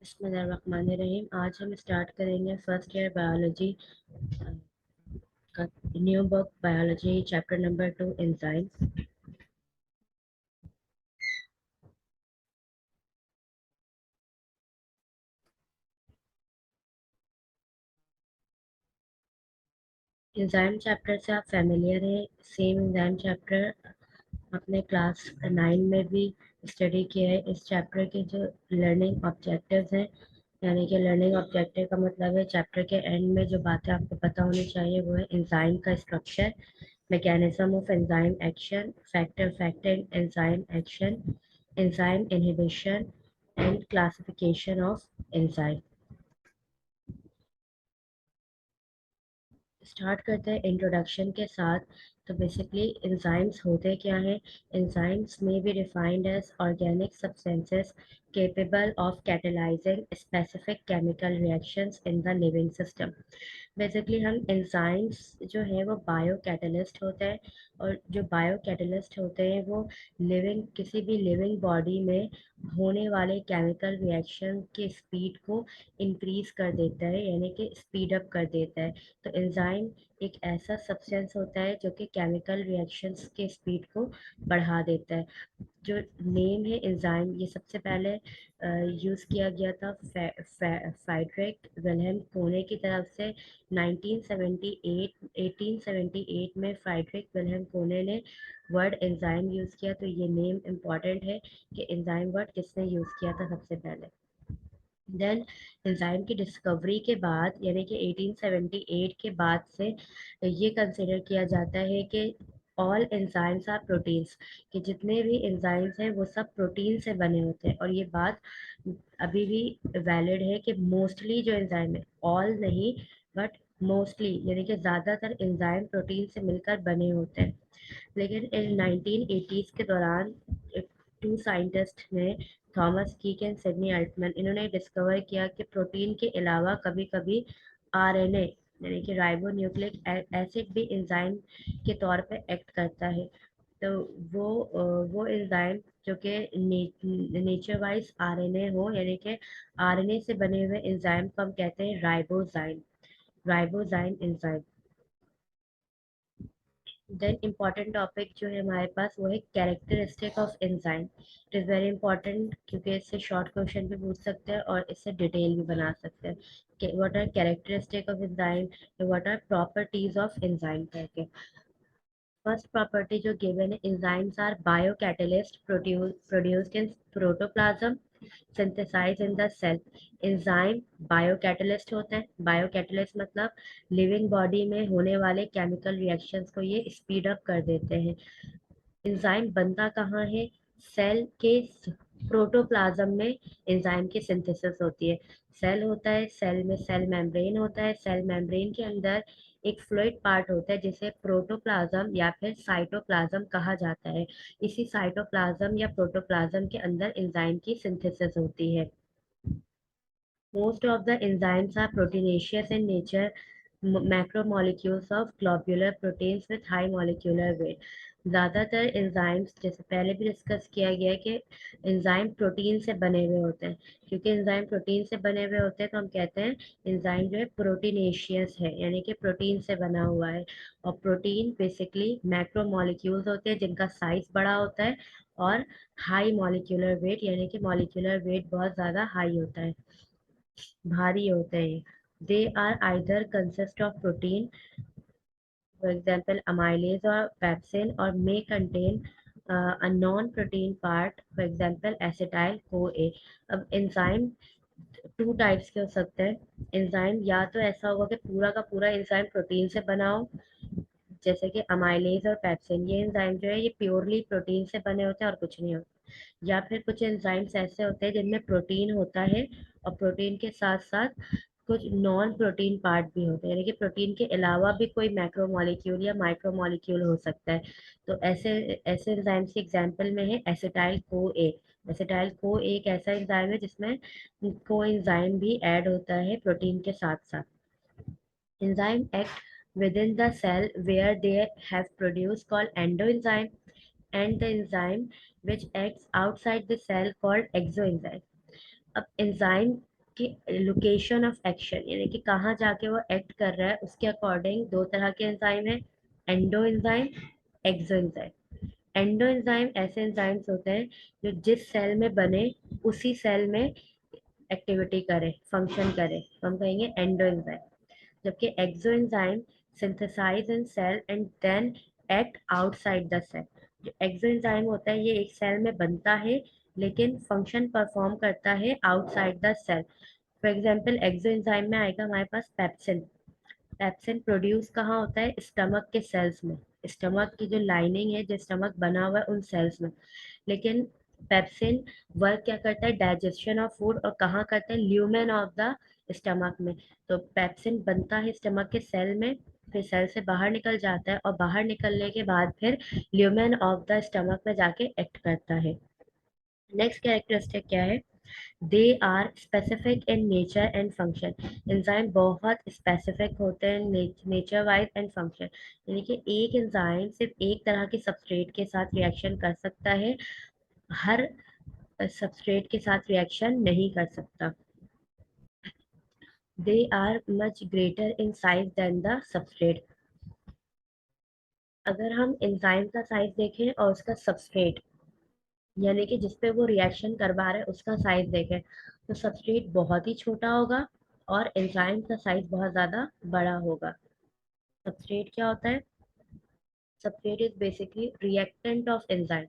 बिस्मिल्लाहिर्रहमानिर्रहीम। आज हम स्टार्ट करेंगे फर्स्ट ईयर बायोलॉजी का new book biology chapter number 2 enzyme. Enzyme chapter से आप फेमिलियर हैं। सेम एंजाइम चैप्टर अपने क्लास 9 में भी स्टडी किया है। इस चैप्टर के जो लर्निंग ऑब्जेक्टिव्स हैं, यानी कि लर्निंग ऑब्जेक्टिव का मतलब है चैप्टर के एंड में जो बातें आपको पता होनी चाहिए वो है एंजाइम का structure, mechanism of enzyme action, factor effect in enzyme action, enzyme inhibition, and classification of enzyme। Start करते हैं इंट्रोडक्शन के साथ। तो बेसिकली एंजाइम्स होते क्या हैं? एंजाइम्स में be defined as organic substances capable of catalyzing specific chemical reactions in the living system। Basically हम एंजाइम्स जो है वो बायो कैटलिस्ट होते हैं, और जो बायो कैटलिस्ट होते हैं वो किसी भी लिविंग बॉडी में होने वाले केमिकल रिएक्शन के स्पीड को इंक्रीज कर देता है, यानी कि स्पीड अप कर देता है। तो एंजाइम एक ऐसा सब्सटेंस होता है जो कि केमिकल रिएक्शंस के स्पीड को बढ़ा देता है। जो नेम है एंजाइम, ये सबसे पहले यूज़ किया गया था फ्रेडरिक विल्हेम कोने की तरफ से 1878 में फ्रेडरिक विल्हेम कोने ने वर्ड एंजाइम यूज़ किया। तो ये नेम इम्पॉर्टेंट है कि एंजाइम वर्ड किसने यूज़ किया था सबसे पहले। देन एंजाइम की डिस्कवरी के बाद, यानी कि 1878 के बाद से ये कंसिडर किया जाता है कि ऑल एंजाइम्स आर प्रोटीन्स, कि जितने भी एंजाइम्स हैं वो सब प्रोटीन से बने होते हैं। और ये बात अभी भी वैलिड है कि मोस्टली जो एंजाइम है, ऑल नहीं बट मोस्टली, यानी कि ज़्यादातर एंजाइम प्रोटीन से मिलकर बने होते हैं। लेकिन इन 1980s के दौरान टू साइंटिस्ट ने, Thomas Cech and Sidney Altman, इन्होंने डिस्कवर किया कि प्रोटीन के अलावा कभी कभी आरएनए, यानी कि राइबो न्यूक्लिक एसिड भी एंजाइम के तौर पे एक्ट करता है। तो वो एंजाइम जो कि नेचर वाइज आरएनए हो, यानी कि आरएनए से बने हुए एंजाइम को हम कहते हैं ribozyme enzyme. Then important topic जो है हमारे पास वो है characteristic of enzyme. It is very important क्योंकि इससे शॉर्ट क्वेश्चन भी पूछ सकते हैं और इससे डिटेल भी बना सकते हैं। What are characteristic of enzyme, what are properties of enzyme करके। फर्स्ट प्रॉपर्टी जो गिवन है, enzymes are biocatalyst produced in protoplasm, synthesized in the cell। Enzyme biocatalyst होते हैं। बायोकैटलिस्ट मतलब लिविंग बॉडी में होने वाले केमिकल रिएक्शंस को ये स्पीड अप कर देते हैं। एंजाइम बनता कहाँ है? सेल के प्रोटोप्लाज्म में एंजाइम की सिंथेसिस होती है। सेल होता है, सेल में सेल मेम्ब्रेन होता है, सेल मेम्ब्रेन के अंदर एक फ्लूइड पार्ट होता है जिसे प्रोटोप्लाज्म या फिर साइटोप्लाज्म कहा जाता है। इसी साइटोप्लाज्म या प्रोटोप्लाज्म के अंदर एंजाइम की सिंथेसिस होती है। Most of the enzymes are proteinaceous in nature, macromolecules of globular proteins with high molecular weight। ज़्यादातर एंजाइम्स, जैसे पहले भी डिस्कस किया गया है कि एंजाइम प्रोटीन से बने हुए होते हैं। क्योंकि एंजाइम प्रोटीन से बने हुए होते हैं तो हम कहते हैं एंजाइम जो है प्रोटीनेशियस है, यानी कि प्रोटीन से बना हुआ है। और प्रोटीन बेसिकली मैक्रोमोलिक्यूल्स होते हैं जिनका साइज बड़ा होता है, और हाई मॉलिक्यूलर वेट, यानी कि मॉलिक्यूलर वेट बहुत ज़्यादा हाई होता है, भारी होते हैं। They are either consist of protein, for example amylase और पेप्सिन, और may contain a non protein part, for example acetyl co A. अब एंजाइम टू टाइप्स के हो सकते हैं। एंजाइम या तो ऐसा होगा कि पूरा का पूरा एंजाइम प्रोटीन से बना हो, जैसे कि अमाइलेज और पेप्सिन, ये एंजाइम जो है ये प्योरली प्रोटीन से बने होते हैं और कुछ नहीं होता। या फिर कुछ एंजाइम्स ऐसे होते हैं जिनमें प्रोटीन होता है और प्रोटीन के साथ साथ कुछ नॉन प्रोटीन पार्ट भी होते हैं, यानी कि प्रोटीन के अलावा भी कोई मैक्रोमोलिक्यूल या माइक्रोमोलिक्यूल हो सकता है। तो ऐसे ऐसे एंजाइम्स की एग्जांपल में है एसिटाइल को ए। एसिटाइल को एक ऐसा एंजाइम है जिसमें को एंजाइम भी ऐड होता है प्रोटीन के साथ साथ। Enzyme act within the cell where they have produced called endoenzyme, and the enzyme which acts outside the cell called exoenzyme। अब एंजाइम कि लोकेशन ऑफ एक्शन यानी कि कहाँ जाके वो एक्ट कर रहा है उसके अकॉर्डिंग दो तरह के एंजाइम है, एंडो एंजाइम, एक्सो एंजाइम। एंडो एंजाइम ऐसे एंजाइम्स होते हैं जो जिस सेल में बने उसी सेल में एक्टिविटी करे, फंक्शन करे, तो हम कहेंगे एंडो एंजाइम। जबकि exo enzyme synthesize in cell and then act outside the cell. जो एक्सो एंजाइम होता है ये एक सेल में बनता है लेकिन फंक्शन परफॉर्म करता है outside the cell. For example exo enzyme में आएगा हमारे पास पेप्सिन। पेप्सिन प्रोड्यूस कहाँ होता है, स्टमक के सेल्स में। स्टमक की जो लाइनिंग है, जो स्टमक बना हुआ है उन सेल्स में। लेकिन पेप्सिन वर्क क्या करता है, डाइजेशन ऑफ फूड, और कहाँ करता है, ल्यूमेन ऑफ द स्टमक में। तो पेप्सिन बनता है स्टमक के सेल में, फिर सेल से बाहर निकल जाता है और बाहर निकलने के बाद फिर ल्यूमेन ऑफ द स्टमक में जाके एक्ट करता है। नेक्स्ट कैरेक्टरिस्टिक क्या है, they are specific in nature and function. Enzyme बहुत स्पेसिफिक होते हैं नेचर वाइज एंड फंक्शन, यानी कि एक एंजाइम सिर्फ एक तरह के सबस्ट्रेट के साथ रिएक्शन कर सकता है, हर सबस्ट्रेट के साथ रिएक्शन नहीं कर सकता। They are much greater in size than the substrate. अगर हम एंजाइम का साइज देखें और उसका सबस्ट्रेट यानी कि जिसपे वो रिएक्शन करवा रहे हैं उसका साइज देखें, तो सबस्ट्रेट बहुत ही छोटा होगा और एंजाइम का साइज बहुत ज़्यादा बड़ा होगा। सबस्ट्रेट क्या होता है, substrate is basically reactant of enzyme.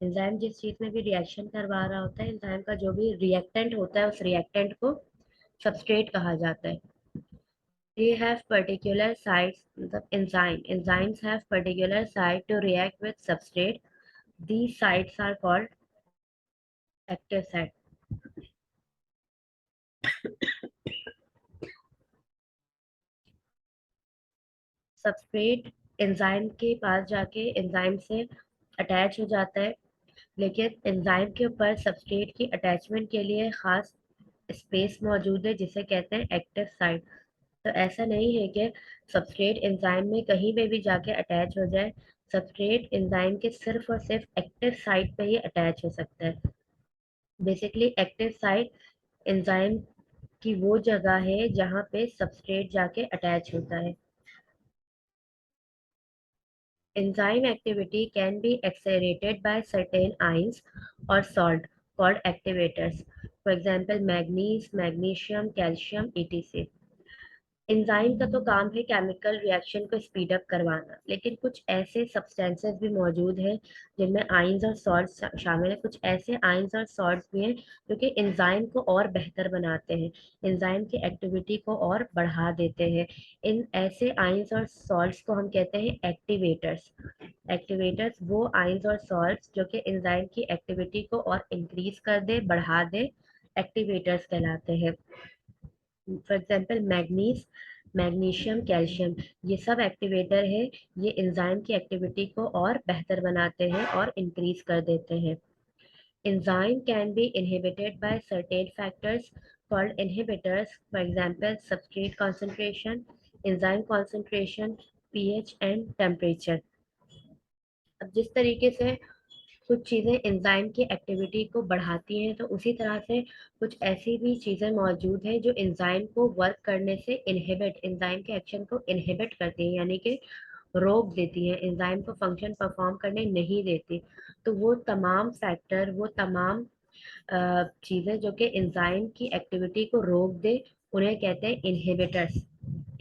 Enzyme जिस चीज़ में भी रिएक्शन करवा रहा होता है, एंजाइम का जो भी रिएक्टेंट होता है उस रिएक्टेंट को सबस्ट्रेट कहा जाता है। They have particular sites, the enzymes have particular site to react with substrate. These sites are called active site. Substrate enzyme के पास जाके एंजाइम से अटैच हो जाता है, लेकिन एंजाइम के ऊपर सबस्ट्रेट की अटैचमेंट के लिए खास स्पेस मौजूद है जिसे कहते हैं एक्टिव साइट। तो ऐसा नहीं है कि सबस्ट्रेट एंजाइम में कहीं पे भी जाके अटैच हो जाए, सबस्ट्रेट एंजाइम के सिर्फ और सिर्फ एक्टिव साइट पे ही अटैच हो सकता है। बेसिकली एक्टिव साइट एंजाइम की वो जगह है जहाँ पे सबस्ट्रेट जाके अटैच होता है। Enzyme activity can be accelerated by certain ions or salt called activators. For example, manganese, magnesium, calcium, etc. Enzyme का तो काम है केमिकल रिएक्शन को स्पीड अप करवाना, लेकिन कुछ ऐसे सब्सटेंसेस भी मौजूद हैं जिनमें आयंस और सॉल्ट्स शामिल है। कुछ ऐसे आयंस और सॉल्ट्स भी हैं जो कि एंजाइम को और बेहतर बनाते हैं, एंजाइम की एक्टिविटी को और बढ़ा देते हैं। इन ऐसे आयंस और सॉल्ट्स को हम कहते हैं एक्टिवेटर्स। एक्टिवेटर्स वो आयंस और सॉल्ट्स जो कि एंजाइम की एक्टिविटी को और इंक्रीज कर दे, बढ़ा दे, एक्टिवेटर्स कहलाते हैं। For example manganese, magnesium, calcium, ये सब एक्टिवेटर है। ये एंजाइम की एक्टिविटी को और बेहतर बनाते हैं और इंक्रीज कर देते हैं। Enzyme can be inhibited by certain factors called inhibitors, for example substrate concentration, enzyme concentration, pH and temperature. अब जिस तरीके से कुछ चीज़ें एंजाइम की एक्टिविटी को बढ़ाती हैं, तो उसी तरह से कुछ ऐसी भी चीज़ें मौजूद हैं जो एंजाइम को वर्क करने से इनहिबिट, एंजाइम के एक्शन को इनहिबिट करती हैं, यानी कि रोक देती हैं, एंजाइम को फंक्शन परफॉर्म करने नहीं देती। तो वो तमाम फैक्टर, वो तमाम चीज़ें जो कि एंजाइम की एक्टिविटी को रोक दे, उन्हें कहते हैं इनहिबिटर्स।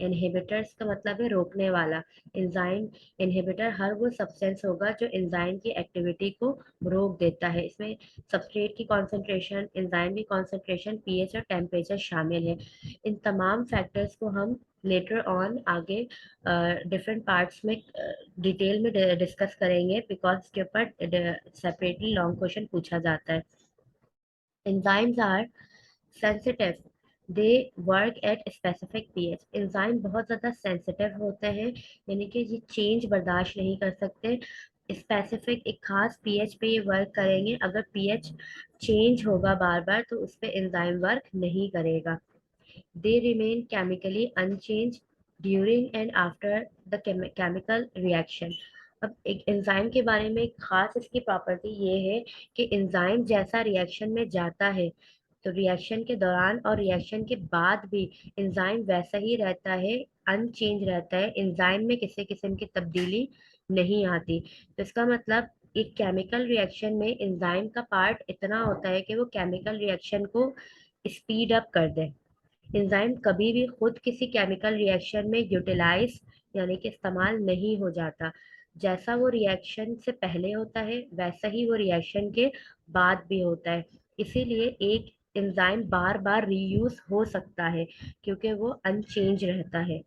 इनहिबिटर्स का मतलब है रोकने वाला। एंजाइम इनहिबिटर हर वो सब्सटेंस होगा जो एंजाइम की एक्टिविटी को रोक देता है। इसमें सबस्ट्रेट की कॉन्सेंट्रेशन, एंजाइम की कॉन्सेंट्रेशन, पीएच और टेम्परेचर शामिल है। इन तमाम फैक्टर्स को हम लेटर ऑन आगे डिफरेंट पार्ट्स में डिटेल में डिस्कस करेंगे, बिकॉज इसके ऊपर सेपरेटली लॉन्ग क्वेश्चन पूछा जाता है। Enzymes are sensitive, they work at specific pH. Enzyme बहुत ज़्यादा सेंसिटिव होते हैं, यानी कि ये चेंज बर्दाश्त नहीं कर सकते। स्पेसिफिक एक खास पीएच पे ये वर्क करेंगे, अगर पीएच चेंज होगा बार बार तो उस पर एंजाइम वर्क नहीं करेगा। They remain chemically unchange during and after the chemical reaction. अब एक एंजाइम के बारे में एक खास इसकी प्रॉपर्टी ये है कि एंजाइम जैसा रिएक्शन में जाता है, तो रिएक्शन के दौरान और रिएक्शन के बाद भी एंजाइम वैसा ही रहता है, अनचेंज रहता है, एंजाइम में किसी किस्म की तब्दीली नहीं आती। तो इसका मतलब एक केमिकल रिएक्शन में एंजाइम का पार्ट इतना होता है कि वो केमिकल रिएक्शन को स्पीड अप कर दे। एंजाइम कभी भी खुद किसी केमिकल रिएक्शन में यूटिलाइज यानी कि इस्तेमाल नहीं हो जाता। जैसा वो रिएक्शन से पहले होता है वैसा ही वो रिएक्शन के बाद भी होता है। इसीलिए एक एंजाइम बार बार रीयूज हो सकता है क्योंकि वो अनचेंज रहता है।